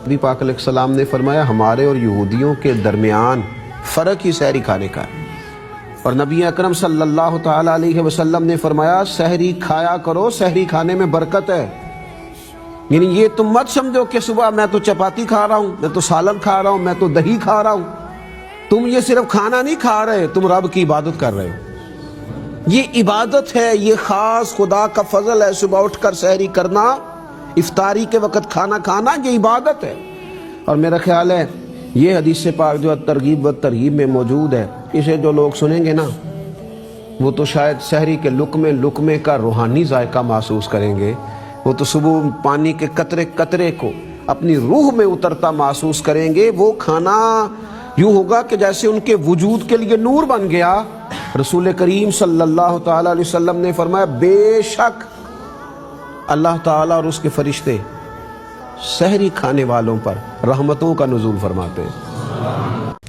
نبی پاک علیہ السلام نے فرمایا ہمارے اور یہودیوں کے درمیان فرق ہی سحری کھانے کا ہے، اور نبی اکرم صلی اللہ تعالیٰ علیہ وسلم نے فرمایا سحری کھایا کرو، سحری کھانے میں برکت ہے۔ یعنی یہ تم مت سمجھو کہ صبح میں تو چپاتی کھا رہا ہوں، میں تو سالن کھا رہا ہوں، میں تو دہی کھا رہا ہوں۔ تم یہ صرف کھانا نہیں کھا رہے، تم رب کی عبادت کر رہے ہو۔ یہ عبادت ہے، یہ خاص خدا کا فضل ہے۔ صبح اٹھ کر سحری کرنا، افطاری کے وقت کھانا کھانا، یہ عبادت ہے۔ اور میرا خیال ہے یہ حدیث پاک جو ترغیب و ترہیب میں موجود ہے، اسے جو لوگ سنیں گے نا وہ تو شاید سحری کے لقمے کا روحانی ذائقہ محسوس کریں گے۔ وہ تو صبح پانی کے قطرے قطرے کو اپنی روح میں اترتا محسوس کریں گے۔ وہ کھانا یوں ہوگا کہ جیسے ان کے وجود کے لیے نور بن گیا۔ رسول کریم صلی اللہ تعالیٰ علیہ وسلم نے فرمایا بے شک اللہ تعالیٰ اور اس کے فرشتے سحری کھانے والوں پر رحمتوں کا نزول فرماتے ہیں۔